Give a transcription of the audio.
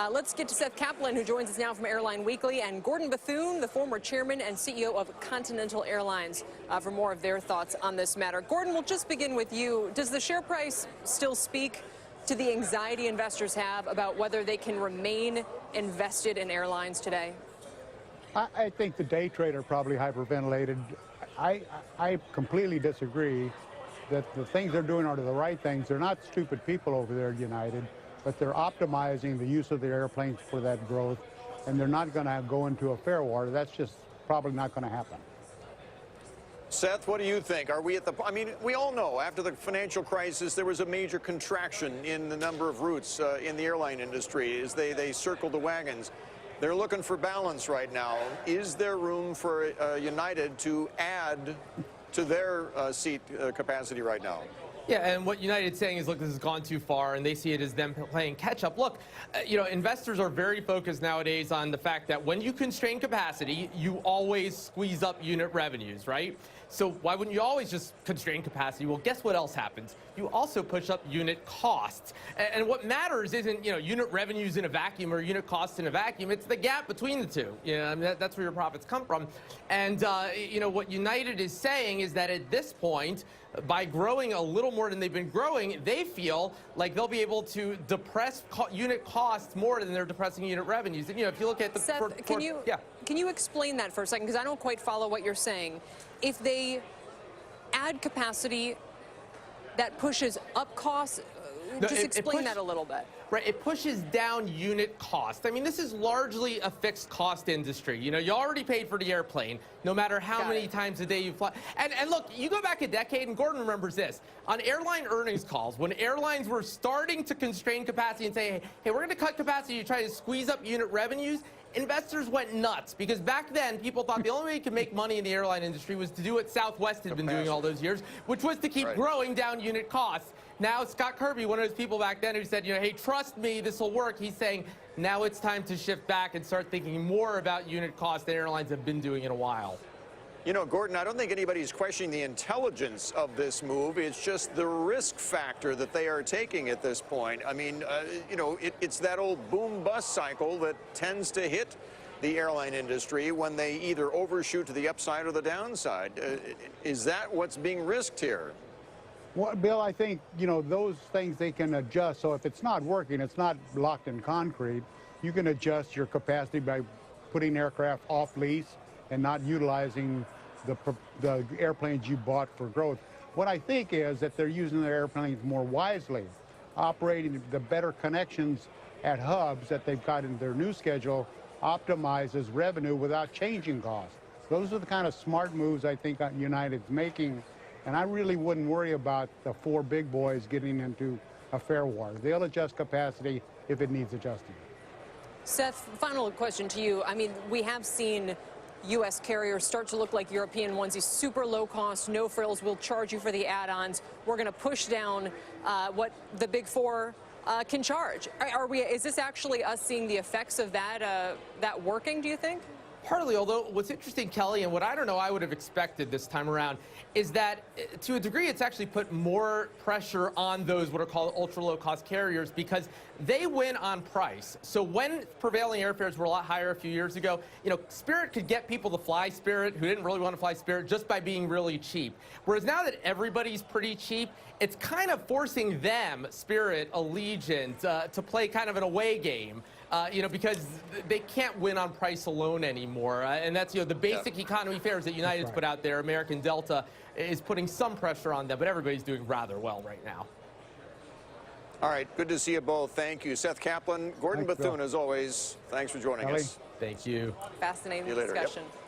Let's get to Seth Kaplan, who joins us now from Airline Weekly, and Gordon Bethune, the former chairman and CEO of Continental Airlines, for more of their thoughts on this matter. Gordon, we'll just begin with you. Does the share price still speak to the anxiety investors have about whether they can remain invested in airlines today? I think the day trader probably hyperventilated. I completely disagree that the things they're doing are the right things. They're not stupid people over there at United, but they're optimizing the use of the airplanes for that growth, and they're not going to go into a fare war. That's just probably not going to happen. Seth, what do you think? Are we at the, I mean, we all know after the financial crisis, there was a major contraction in the number of routes in the airline industry as they circled the wagons. They're looking for balance right now. Is there room for United to add to their seat capacity right now? Yeah, and what United's saying is, look, this has gone too far, and they see it as them playing catch-up. Look, investors are very focused nowadays on the fact that when you constrain capacity, you always squeeze up unit revenues, right? So why wouldn't you always just constrain capacity? Well, guess what else happens? You also push up unit costs. And what matters isn't, unit revenues in a vacuum or unit costs in a vacuum. It's the gap between the two. I mean, that's where your profits come from. And, what United is saying is that at this point, by growing a little more than they've been growing, they feel like they'll be able to depress unit costs more than they're depressing unit revenues. And, if you look at the... Seth, can you explain that for a second? Because I don't quite follow what you're saying. If they add capacity, that pushes up costs. Just explain that a little bit. Right, it pushes down unit cost. I mean, this is largely a fixed cost industry. You already paid for the airplane, no matter how many times a day you fly. And look, you go back a decade, and Gordon remembers this. On airline earnings calls, when airlines were starting to constrain capacity and say, hey, we're going to cut capacity to try to squeeze up unit revenues, investors went nuts, because back then people thought the only way you could make money in the airline industry was to do what Southwest had been doing all those years, which was to keep growing down unit costs. Now Scott Kirby, one of those people back then who said, hey, trust me, this will work. He's saying now it's time to shift back and start thinking more about unit costs than airlines have been doing in a while. Gordon, I don't think anybody's questioning the intelligence of this move. It's just the risk factor that they are taking at this point. I mean, it's that old boom-bust cycle that tends to hit the airline industry when they either overshoot to the upside or the downside. Is that what's being risked here? Well, Bill, I think, those things they can adjust. So if it's not working, it's not locked in concrete. You can adjust your capacity by putting aircraft off lease and not utilizing the airplanes you bought for growth. What I think is that they're using their airplanes more wisely, operating the better connections at hubs that they've got in their new schedule optimizes revenue without changing costs. Those are the kind of smart moves I think United's making. And I really wouldn't worry about the four big boys getting into a fare war. They'll adjust capacity if it needs adjusting. Seth, final question to you. I mean, we have seen U.S. carriers start to look like European ones. These super low cost, no frills. We'll charge you for the add-ons. We're going to push down what the big four can charge. Is this actually us seeing the effects of that working, do you think? Partly, although what's interesting, Kelly, and what I don't know I would have expected this time around, is that to a degree it's actually put more pressure on those what are called ultra-low-cost carriers because they win on price. So when prevailing airfares were a lot higher a few years ago, Spirit could get people to fly Spirit who didn't really want to fly Spirit just by being really cheap. Whereas now that everybody's pretty cheap, it's kind of forcing them, Spirit, Allegiant, to play kind of an away game. Because they can't win on price alone anymore. And that's, the basic economy fares that United's put out there. American Delta is putting some pressure on them, but everybody's doing rather well right now. All right, good to see you both. Thank you. Seth Kaplan, Gordon Bethune, as always. Thanks for joining us. Thank you. Fascinating See you later. discussion. Yep.